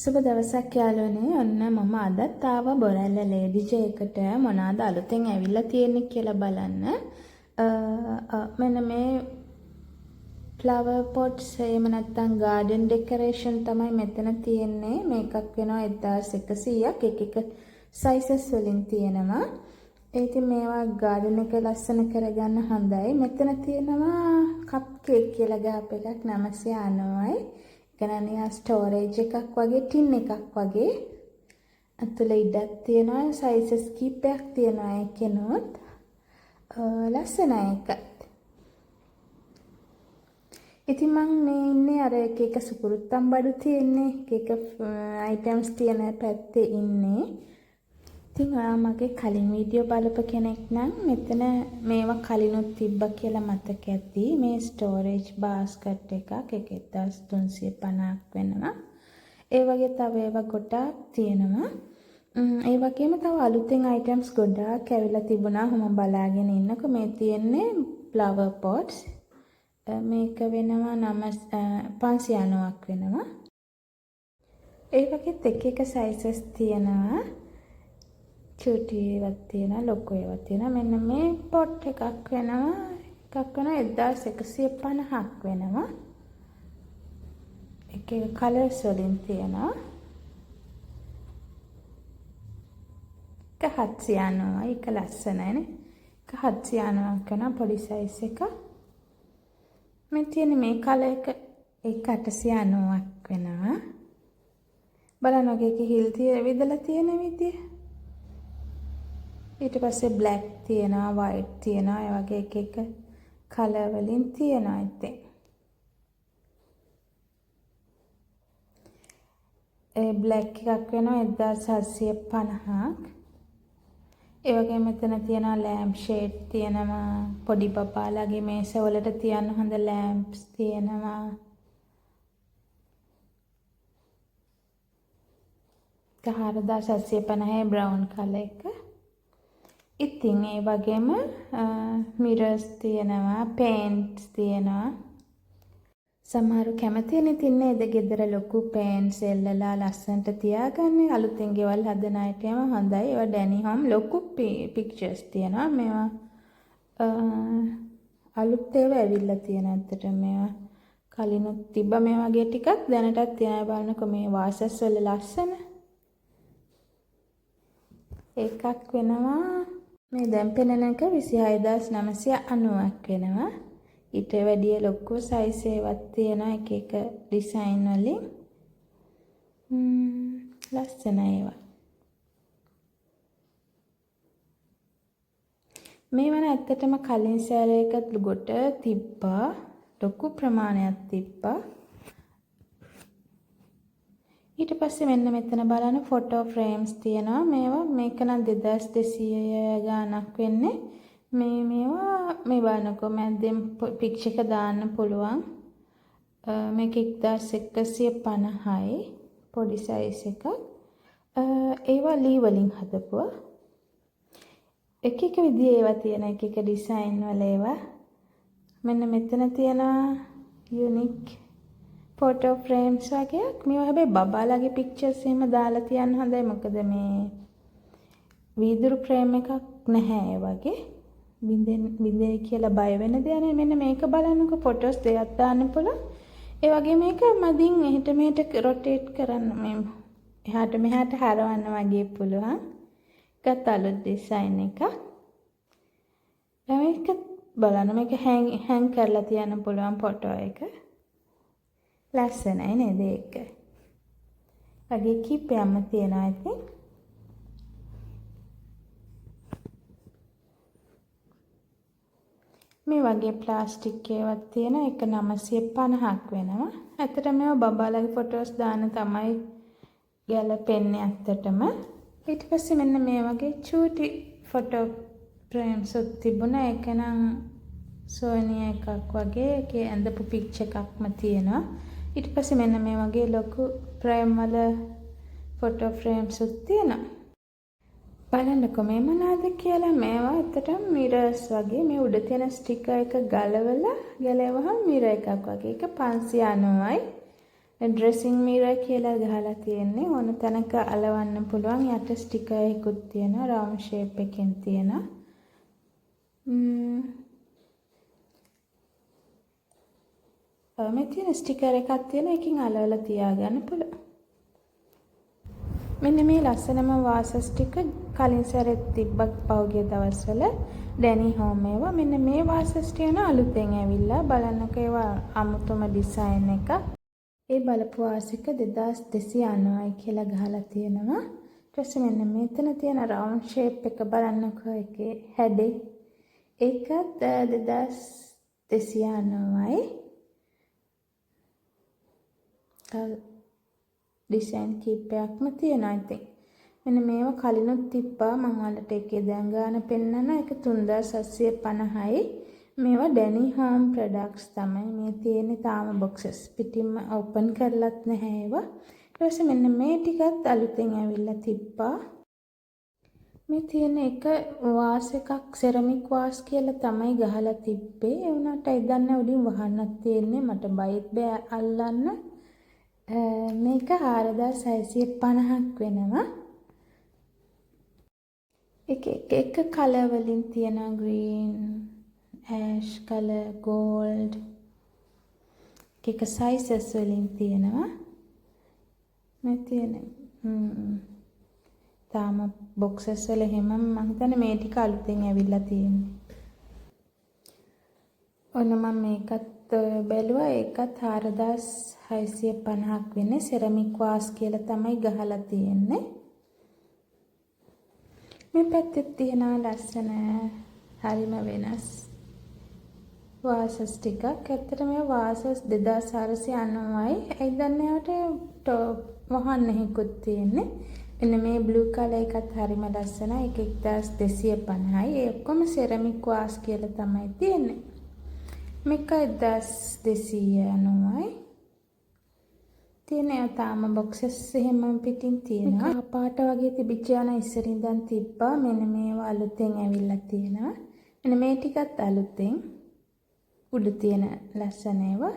සුබ දවසක් යාළුවනේ. ඔන්න මම අදත් ආවා බොරැල්ල ලේඩි ජේ එකට මොනවාද අලුතෙන් ඇවිල්ලා තියෙන්නේ කියලා බලන්න. මෙන්න මේ ෆ්ලවර් පොට්ස් එහෙම නැත්නම් ගාඩන් ඩෙකොරේෂන් තමයි මෙතන තියෙන්නේ. මේකක් වෙනවා 1100ක්. එක එක සයිසස් වලින් තියෙනවා. ඉතින් මේවා ගාඩන් එක ලස්සන කරගන්න හොඳයි. මෙතන තියෙනවා කප් කේක් කියලා ගහප එකක් 990යි. ගණනියා ස්ටෝරේජ් එකක් වගේ ටින් එකක් වගේ අතුල ඉඩක් තියෙනවා සයිසස් කීපයක් තියෙනවා ඒකෙනොත් ලස්සනයි එකත්. ඉතින් මම මේ ඉන්නේ අර එක එක සුපුරුත්තම් බඩු තියෙන්නේ එක අයිටම්ස් තියෙන පැත්තේ ඉන්නේ. ඉතින් ඔයා මගේ කලින් වීඩියෝ බලපු කෙනෙක් නම් මෙතන මේවා කලිනුත් තිබ්බා කියලා මතක ඇති. මේ ස්ටෝරේජ් බාස්කට් එකක් 1350ක් වෙනවා. ඒ වගේ තව ඒවා ගොඩාක් තියෙනවා. ඒ වගේම තව අලුතෙන් අයිටම්ස් ගොඩාක් ඇවිල්ලා තිබුණා. මම බලාගෙන ඉන්නකො මේ තියෙන්නේ ෆ්ලවර් පොට්ස්. මේක වෙනවා 590ක් වෙනවා. ඒ වගේත් එක එක සයිසස් තියෙනවා. චූටි ඒවත් තියෙනවා ලොකු ඒවත් තියෙනවා. මෙන්න මේ පොට් එකක් වෙනවා 1150ක් වෙනවා. එක එක කලර්ස් වලින් තියෙනවා. එක 790යි එක ලස්සනයිනේ. එක 790ක් වෙනවා පොඩි සයිස් එක. මේ තියෙන මේ කලර් එක 890ක් වෙනවා. බලන්න ඔගේ හිල් විදලා තියෙන විදිය. ඊට පස්සේ බ්ලැක් තියෙනවා වයිට් තියෙනවා ඒ වගේ එක එක කලර් වලින් තියෙනවා ඉතින්. ඒ බ්ලැක් එකක් වෙනවා 1750ක්. ඒ වගේ මෙතන තියෙනවා ලෑම්ප් ෂේඩ් තියෙනවා පොඩි බබාලාගේ මේස වලට තියන්න හොඳ ලෑම්ප්ස් තියෙනවා. 4750 බ්‍රවුන් කලර් එක. ඉතින් ඒ වගේම මිරර්ස් තියෙනවා, පේන්ට්ස් තියෙනවා. සමහරු කැමතිනේ ඉතින් නේද ගෙදර ලොකු පේන්ට්ස් එල්ලලා ලස්සනට තියාගන්න. අලුතෙන් ගෙවල් හදන අයට යම හොඳයි. ඒවා ඩැනි හෝම් ලොකු පික්චර්ස් තියෙනවා. මේවා අලුත් ඒවා ඇවිල්ලා තියෙන ඇත්තට මේවා කලිනුත් තිබ්බ මේ වගේ ටිකක් දැනටත් තියෙනවා. බලන්නකො මේ වාසස් වල ලස්සන එකක් වෙනවා. මේ දැන් පෙනෙන එක 26990ක් වෙනවා. ඊට වැඩිය ලොකු සයිස් ඒවත් තියෙනවා එක එක ඩිසයින් වලින්. ලස්සනයි ඒවා. මේ වන ඇත්තටම කලින් සැරේ එකත් ගොඩ තිබ්බා. ලොකු ප්‍රමාණයක් තිබ්බා. ඊට පස්සේ මෙන්න මෙතන බලන්න ෆොටෝ ෆ්‍රේම්ස් තියෙනවා. මේවා මේක නම් 2200 ගාණක් වෙන්නේ. මේවා මේ බලනකො මැද්දෙන් පික්චර් එක දාන්න පුළුවන්. මේක 1150යි පොඩි සයිස් එකක්. ඒවා ලී වලින් හදපුවා. එක එක විදිහේ ඒවා තියෙන එක එක ඩිසයින් වල ඒවා. මෙන්න මෙතන තියෙනවා යුනික් ෆොටෝ ෆ්‍රේම්ස් වගේක්. මේවා හැබැයි බබාලාගේ පික්චර්ස් එහෙම දාලා තියන්න හොඳයි. මොකද මේ වීදුරු ෆ්‍රේම් එකක් නැහැ ඒ වගේ. බින්දේ කියලා බය වෙන දෙයක් නෙමෙයි. මෙන්න මේක බලන්නකො ෆොටෝස් දෙකක් දාන්න පුළුවන්. ඒ වගේ මේක මදින් එහෙට මෙහෙට රොටේට් කරන්න මේ එහාට මෙහාට හරවන්න වගේ පුළුවන්. ඒකත් අලුත් ඩිසයින් එකක්. මේක බලන්න මේක හැං කරලා තියන්න පුළුවන් ෆොටෝ එක. ලස්සනයි නේද ඒක? වගේ කීපයක්ම තියෙනවා ඉතින්. මේ වගේ ප්ලාස්ටික් ඒවත් තියෙන එක 950ක් වෙනවා. ඇත්තට මේවා බබාලාගේ ෆොටෝස් දාන්න තමයි ගැලපෙන්නේ ඇත්තටම. ඊට පස්සේ මෙන්න මේ වගේ චූටි ෆොටෝ ෆ්‍රේම්ස් උත් තිබුණා. ඒක නම් සෝනි එකක් වගේ ඒකේ ඇඳපු පික්චර් එකක්ම තියෙනවා. ඊට පස්සේ මෙන්න මේ වගේ ලොකු ෆ්‍රේම් වල ෆොටෝ ෆ්‍රේම්ස් උත් තියෙනවා. බලන්නකො මේ මොනවාද කියලා. මේවා ඇත්තටම මිරර්ස් වගේ. මේ උඩ තියෙන ස්ටිකර් එක ගලවලා ගැලවුවහම මිරර් එකක් වගේ. ඒක 590යි. ඩ්‍රෙසින් මිරර් කියලා ගහලා තියෙන්නේ. ඕන තැනක අලවන්න පුළුවන්. යට ස්ටිකර් එකකුත් තියෙනවා. රවුන්ඩ් ෂේප් එකකින් තියෙනවා. මේ තියෙන ස්ටිකර් එකක් තියෙනවා. එකකින් අලවලා තියාගන්න පුළුවන්. මෙන්න මේ ලස්සනම වාසස් ටික කලින් සැරේත් තිබ්බත් පහුගිය දවස්වල ඩැනි හෝම් ඒවා. මෙන්න මේ වාසස් තියෙන අලුතෙන් ඇවිල්ලා බලන්නකෝ ඒවා අමුතුම ඩිසයින් එක. ඒ බලපු වාසික 2290යි කියලා ගහලා තියෙනවා. ඊට පස්සේ මෙන්න මෙතන තියෙන රවුන්ඩ් ෂේප් එක බලන්නකෝ එකේ හැඩේ. ඒකත් 2290යි. ඩිසයින් කීපයක්ම තියෙනවා ඉතින්. මෙන්න මේවා කලිනුත් තිබ්බා මම ඔයාලට එකේ දැන් ගාන පෙන්නන එක 3750යි. මේවා ඩැනි හෝම් ප්‍රොඩක්ට්ස් තමයි මේ තියෙන්නේ. තාම බොක්සස් පිටින්ම ඕපන් කරලත් නැහැ ඒවා. ඊට පස්සේ මෙන්න මේ ටිකත් අලුතෙන් ඇවිල්ලා තිබ්බා. මේ තියෙන එක වාස් එකක් සෙරමික් වාස් කියලා තමයි ගහලා තිබ්බේ. ඒ වුණාට ඉදන්න උඩින් වහන්නක් තියෙන්නේ. මට බයිත් බෑ අල්ලන්න. මේක 4650ක් වෙනවා. එක කලර් වලින් තියෙන green, ash color, gold එක sizes වලින් තියෙනවා. මේ තියෙන තාම boxes වල හැම මම හිතන්නේ මේ ටික අලුතෙන් ඇවිල්ලා තියෙන්නේ. ඔන්න මම මේකත් බැලුවා. ඒකත් 4650ක් වෙන්නේ. සෙරමික් වාස් කියලා තමයි ගහලා තියෙන්නේ. මේ පැත්තේ තියෙන ලස්සන හරිම වෙනස් වාසස් ටිකක්. ඇත්තට මේ වාසස් 2490යි. ඒ දන්නේවට වහන්න හිකුත් තියෙන්නේ. මෙන්න මේ බ්ලූ කලර් එකත් හරිම ලස්සනයි. ඒක 1250යි. ඒ ඔක්කොම සෙරමික් වාස් කියලා තමයි තියෙන්නේ. මේක 1290යි. තියෙන තාම බොක්සස් එහෙම පිටින් තියෙනවා. පාට වගේ තිබිච්ච යන ඉස්සරින් ඉඳන් තිබ්බා. මෙන්න මේවා අලුතෙන් ඇවිල්ලා තියෙනවා. මෙන්න මේ ටිකත් අලුතෙන් උඩ තියෙන ලස්සන ඒවා.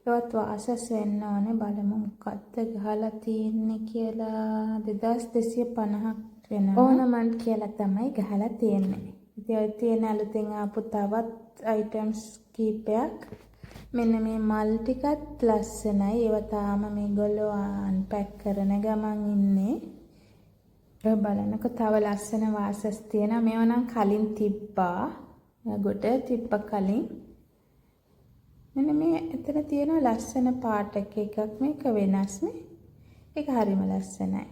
ඒවත් වාසස් වෙන්න ඕනේ. බලමු මොකක්ද ගහලා තියෙන්නේ කියලා. 2250ක් වෙනවා. ඕනමන්ට් කියලා තමයි ගහලා තියෙන්නේ. ඉතින් ඔය තියෙන අලුතෙන් ආපු තවත් අයිටම්ස් කීපයක්. මෙන්න මේ මල් ටිකත් ලස්සනයි. ඒවා තාම මේගොල්ලෝ අන්පැක් කරන ගමන් ඉන්නේ. ඔය බලන්නකො තව ලස්සන වාසස් තියෙනවා. මේවා නම් කලින් තිබ්බා. ගොඩ තිබ්බ කලින්. මෙන්න මේ එතන තියෙන ලස්සන පාට එකක්. මේක වෙනස් නේ. ඒක හරිම ලස්සනයි.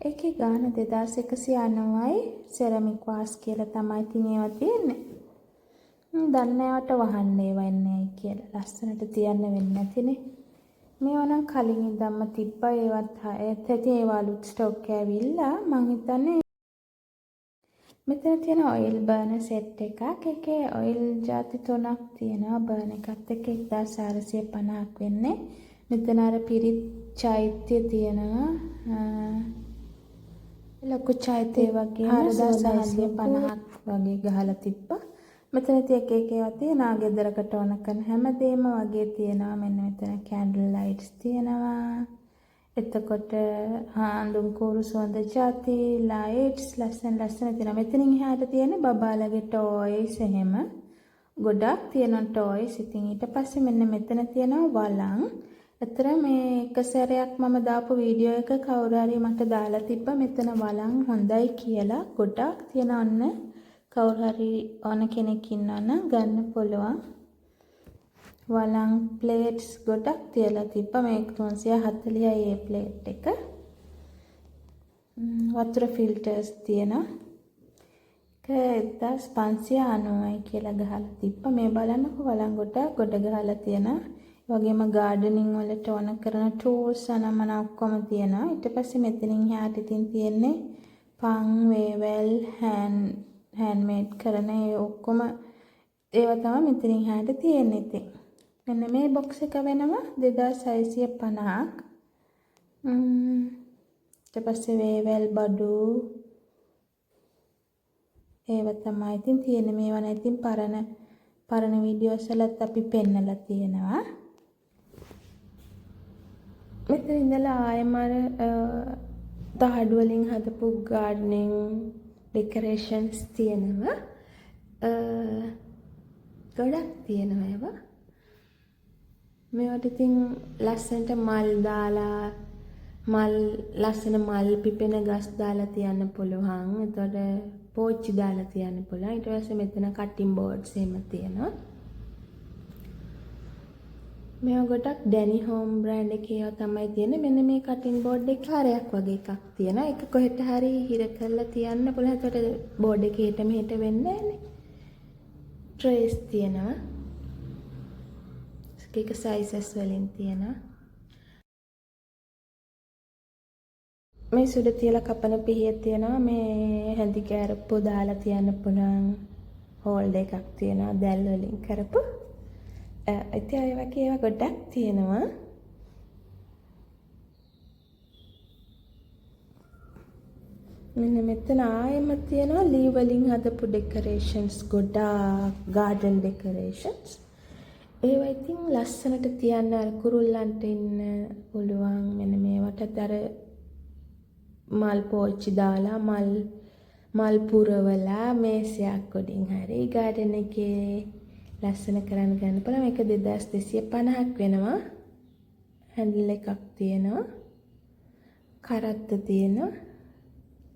ඒකේ ගාන 2190යි. සෙරමික් වාස් කියලා තමයි තියනවා තියෙන්නේ. දන්නේවට වහන්න ඒවා එන්නේ කියලා. ලස්සනට තියන්න වෙන්නේ නැතිනේ. මේවා නම් කලින් ඉඳන්ම තිබ්බා. ඒවත් ඇත්තටම ඒවා අලුත් ස්ටොක් ඇවිල්ලා මං හිතන්නේ මෙතන තියෙන ඔයිල් බර්නර් සෙට් එකක්. ඒකේ ඔයිල් ಜಾති 3ක් තියෙනවා. බර්නර් එකත් එක්ක 1450ක් වෙන්නේ. මෙතන අර පිරිත් චෛත්‍ය තියෙනවා. ලොකු චෛත්‍ය වගේ 4650ක් වගේ ගහලා තිබ්බා. මෙතන තියෙක ඒවා තියෙනවා. ගෙදරකට ඕන කරන හැමදේම වගේ තියෙනවා. මෙන්න මෙතන කැන්ඩල් ලයිට්ස් තියෙනවා. එතකොට හාඳුන් කෝරු සුවඳ ಜಾති ලයිට්ස් ලස්සන තියෙනවා. මෙතනින් එහාට තියෙන්නේ බබාලගේ ටොයිස් එහෙම ගොඩක් තියෙනවා ටොයිස්. ඉතින් ඊට පස්සේ මෙන්න මෙතන තියෙනවා වළං. අතර මේ එක සැරයක් මම දාපු වීඩියෝ එක කවුරු හරි මට දාලා තිබ්බා. මෙතන වළං හොඳයි කියලා ගොඩක් තියෙනවා. ඔන්න කවුරු හරි ඕන කෙනෙක් ඉන්නවා නම් ගන්න පුළුවන්. වළං ප්ලේට්ස් ගොඩක් තියලා තිබ්බා. මේක 340යි ඒ ප්ලේට් එක. වතුර ෆිල්ටර්ස් තියෙනවා. ඒක 1590යි කියලා ගහලා තිබ්බා. මේ බලන්නකො වළං ගොඩ ගහලා තියෙනවා. ඒ වගේම ගාඩනින් වලට ඕන කරන ටූල්ස් අනමන ඔක්කොම තියෙනවා. ඊට පස්සේ මෙතනින් එහාට ඉතින් තියෙන්නේ පන් වේවැල් හෑන්ඩ්මේඩ් කරන ඒ ඔක්කොම ඒවා තමයි මෙතනින් එහාට තියෙන්නේ. ඉතින් මෙන්න මේ බොක්ස් එක වෙනවා 2650ක්. ඊට පස්සේ වේවැල් බඩු ඒව තමයි ඉතින් තියෙන්නේ. මේවා නම් ඉතින් පරණ වීඩියෝස් වලත් අපි පෙන්නලා තියෙනවා. මෙතන ඉඳලා ආයෙම අර තහඩු වලින් හදපු ගාඩ්නින් ඩෙකොරේෂන්ස් තියෙනවා. ගොඩක් තියෙනවා ඒවා. මේවට ඉතින් ලස්සනට මල් දාලා ලස්සන මල් පිපෙන ගස් දාලා තියන්න පුළුවන්. එතකොට පෝච්චි දාලා තියන්න පුළුවන්. ඊට පස්සේ මෙතන කටින් බෝඩ්ස් එහෙම තියෙනවා. මේවා ගොඩක් ඩැනි හෝම් බ්‍රෑන්ඩ් එකේ ඒවා තමයි තියෙන්නේ. මෙන්න මේ කටින් බෝඩ් එක හරයක් වගේ එකක් තියෙනවා. ඒක කොහෙට හරි හිර කරලා තියන්න පුළුවන්. එතකොට බෝඩ් එකේ හිට මෙහෙට වෙන්නේ නැහැනේ. ට්‍රේස් තියෙනවා. ඒක සයිසස් වලින් තියෙනවා. මේ සුඩ තියලා කපන පිහිය තියෙනවා. මේ හැඳි කෑරප්පු දාලා තියන්න පුළුවන් හෝල්ඩර් එකක් තියෙනවා දැල් වලින් කරපු. ඉතින් ඒ වගේ ඒවා ගොඩක් තියෙනවා. මෙන්න මෙතන ආයෙම තියෙනවා ලී වලින් හදපු ඩෙකොරේෂන්ස් ගොඩාක් ගාඩන් ඩෙකොරේෂන්ස්. ඒවා ඉතින් ලස්සනට තියන්න අර කුරුල්ලන්ට ඉන්න පුළුවන්. මෙන්න මේවට අර මල් පෝච්චි දාලා මල් පුරවලා මේසයක් උඩින් හරි ගාඩන් එකේ ලස්සන කරන්න ගන්න පුළුවන්. මේක 2250ක් වෙනවා. හැන්ඩල් එකක් තියෙනවා. කරත්ත තියෙනවා.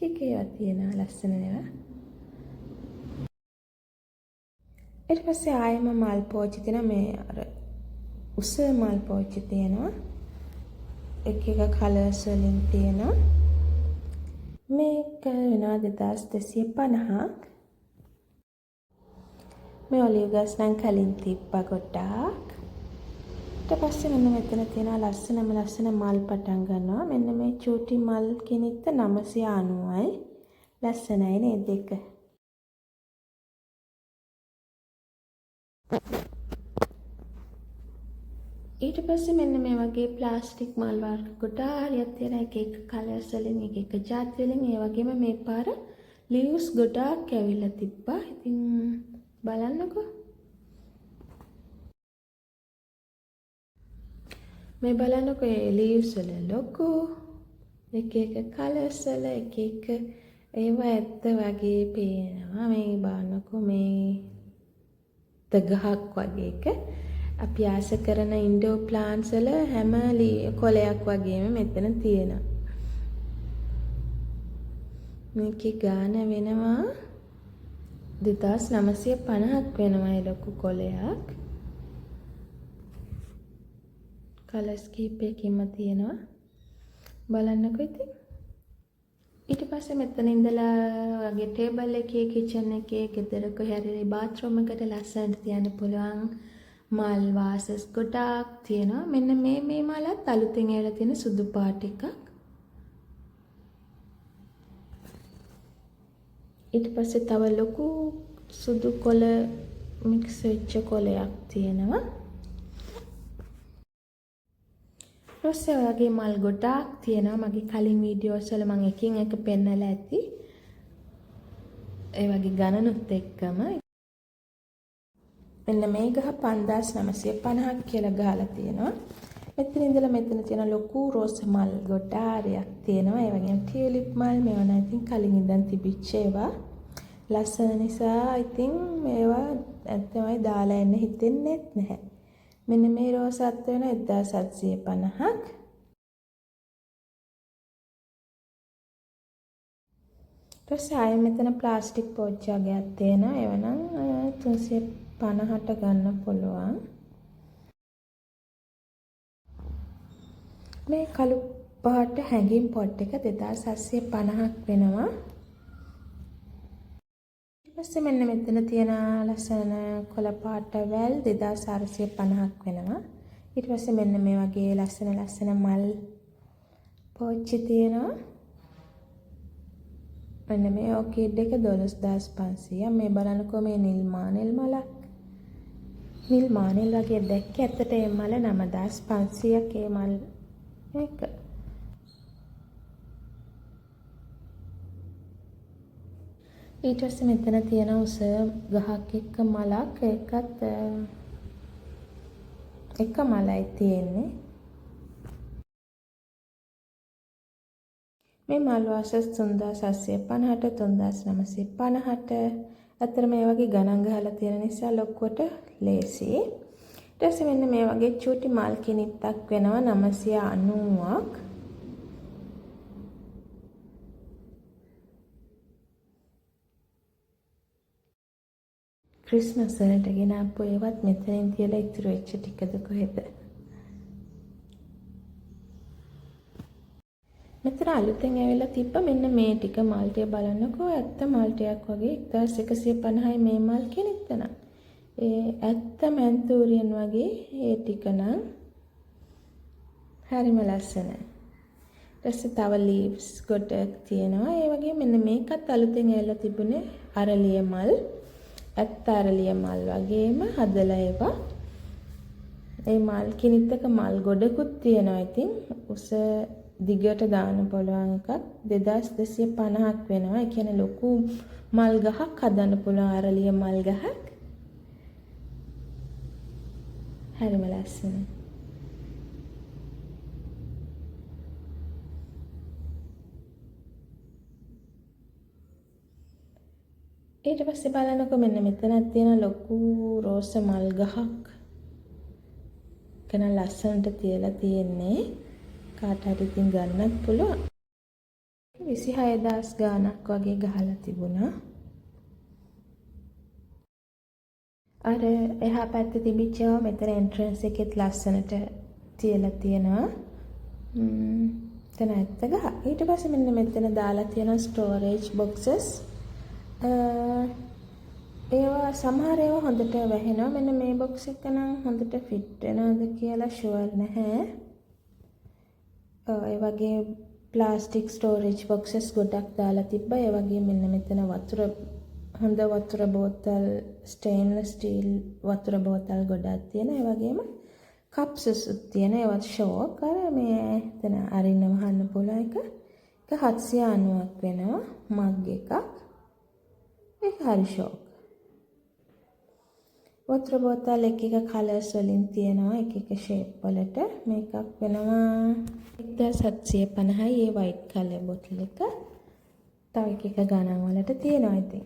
ඒවා තියෙනවා ලස්සන ඒවා. ඊට පස්සේ ආයෙම මල් පෝච්චි තියෙනවා. මේ අර උස මල් පෝච්චි තියෙනවා. එක කලර්ස් වලින් තියෙනවා. මේක වෙනවා 2250ක්. මේ ඔලිව් ගස් නම් කලින් තිබ්බා ගොඩාක්. ඊට පස්සේ මෙන්න මෙතන තියෙන ලස්සන මල් පටන් ගන්නවා. මෙන්න මේ චූටි මල් කෙනෙක්ට 990යි. ලස්සනයි නේද ඒක? ඊට පස්සේ මෙන්න මේ වගේ ප්ලාස්ටික් මල් වර්ග ගොඩාක් තියෙන එක කලර්ස් වලින් එක ජාති වලින් ඒ වගේම මේ පාර ලීව්ස් ගොඩාක් ඇවිල්ලා තිබ්බා. ඉතින් බලන්නකෝ. මේ බලන්නකෝ ඒ ලීව්ස් වල ලොකු එක කලර්ස් වල එක ඒවා ඇත්ත වගේ පේනවා. මේ බලන්නකෝ මේ ගහක් වගේ එක. අපි ආස කරන ඉන්ඩෝර් ප්ලාන්ට්ස් වල හැම කොලයක් වගේම මෙතන තියෙනවා. මේකේ ගාන වෙනවා 2950ක් වෙනවා. ඒ ලොකු කොලයක්. කලර්ස් කීපයකින්ම තියෙනවා. බලන්නකෝ ඉතින්. ඊට පස්සේ මෙතන ඉඳලා වගේ ටේබල් එකේ කිචන් එකේ ගෙදරක හැරි බාත්රූම් එකට ලස්සනට තියන්න පුළුවන් මල් වාසස් ගොඩාක් තියෙනවා. මෙන්න මේ මලත් අලුතෙන් ඇවිල්ලා තියෙන සුදු පාට එකක්. ඊට පස්සේ තව ලොකු සුදු කොළ මික්ස් වෙච්ච කොළයක් තියෙනවා. ඊපස්සේ වගේ මල් ගොඩාක් තියෙනවා. මගේ කලින් වීඩියෝස් වල මම එකින් එක පෙන්නලා ඇති. ඒ වගේ ගණනුත් එක්කම මෙන්න මේ ගහ 5950ක් කියලා ගහලා තියෙනවා. මෙතන ඉඳලා මෙතන තියෙන ලොකු රෝස මල් ගොඩාරියක් තියෙනවා. ඒ වගේම ටියුලිප් මල් මේවා නම් ඉතින් කලින් ඉඳන් තිබිච්ච ඒවා. ලස්සන නිසා ඉතින් මේවා ඇත්තමයි දාලා එන්න හිතෙන්නේ නැහැ. මෙන්න මේ රෝසත් වෙන 1750ක්. ඊට ආයෙ මෙතන ප්ලාස්ටික් පෝච්චි වගේක් තියෙනවා. ඒව නම් 350ට ගන්න පුළුවන්. මේ කළු පාට හැංගින් පොට් එක 2750ක් වෙනවා. ඊපස්සේ මෙන්න මෙතන තියෙන ලස්සන කොළ පාට වැල් 2450ක් වෙනවා. ඊට පස්සේ මෙන්න මේ වගේ ලස්සන මල් පෝච්චි තියෙනවා. මෙන්න මේ ඕකිඩ් එක 12500. මේ බලන්නකෝ මේ නිල් මලක්. නිල් මානෙල් වගේ දැක්ක ඇත්තට මේ මල 9500ක් ඒ මල් එක. ඊට පස්සේ මෙතන තියෙන උස ගහක් එක්ක මලක්. ඒකත් එක මලයි තියෙන්නේ. මේ මල් වාසස් 3750ට 3950ට. අතර මේ වගේ ගණන් ගහලා තියෙන නිසා ලොක්කොට ලේසි. ඊට පස්සේ මෙන්න මේ වගේ චූටි මල් කිනිත්තක් වෙනවා 990ක්. ක්‍රිස්මස් වලට ගෙනාපු ඒවත් මෙතනින් තියලා ඉතුරු වෙච්ච ටිකද කොහෙද? මෙතන අලුතෙන් ඇවිල්ලා තිබ්බ මෙන්න මේ ටික මල් ටික බලන්නකෝ. ඇත්ත මල් ටිකක් වගේ 1150යි මේ මල් කෙනෙක්ද නම්. ඒ ඇත්ත මැන්තූරියන් වගේ ඒ ටික නම් හරිම ලස්සනයි. ඊට තව ලීව්ස් ගොඩක් තියෙනවා. ඒ වගේ මෙන්න මේකත් අලුතෙන් ඇවිල්ලා තිබුණේ අරලිය මල්. ඇත්ත අරලිය මල් වගේම හදලා ඒවා. ඒ මල් කිනිත්තක මල් ගොඩකුත් තියෙනවා. ඉතින් උස දිගට දාන්න පුළුවන් එකක් 2250ක් වෙනවා. ඒ කියන්නේ ලොකු මල් ගහක් හදන්න පුළුවන් අරලිය මල් ගහක්. හරිම ලස්සනයි. ඊට පස්සේ බලනකො මෙන්න මෙතනක් තියෙන ලොකු රෝස මල් ගහක්. කන ලස්සනට තියලා තියෙන්නේ. කාට හරි ඉතින් ගන්නත් පුළුවන්. 26000 ගාණක් වගේ ගහලා තිබුණා. අර එහා පැත්තේ තිබිච්චව මෙතන එන්ට්‍රන්ස් එකෙත් ලස්සනට තියලා තියෙනවා. එතන ඇත්ත ගහ. ඊට පස්සේ මෙන්න මෙතන දාලා තියෙන ස්ටෝරේජ් බොක්සස්. ඒවා සමහර ඒවා හොඳට වැහෙනවා. මෙන්න මේ බොක්ස් එක නම් හොඳට ෆිට වෙනවද කියලා ෂුවර් නැහැ. ඒ වගේ ප්ලාස්ටික් ස්ටෝරේජ් බොක්සස් ගොඩක් දාලා තිබ්බා. ඒ වගේ මෙන්න මෙතන හොඳ වතුර බෝතල් ස්ටේන්ලස් ස්ටීල් වතුර බෝතල් ගොඩක් තියෙන. ඒ වගේම කප්ස් තියෙන. ඒවත් ෂෝක්. අර මේ එතන අරින්න වහන්න පුළුවන් එක. ඒක 790ක් වෙනවා මග් එකක්. ඒක හරි ෂෝක්. වතුර බෝතල් එක කලර්ස් වලින් තියෙනවා. එක ෂේප් වලට. මේකක් වෙනවා 1750යි. ඒ වයිට් කලර් බොටල් එක. තව එක ගණන් වලට තියෙනවා ඉතින්.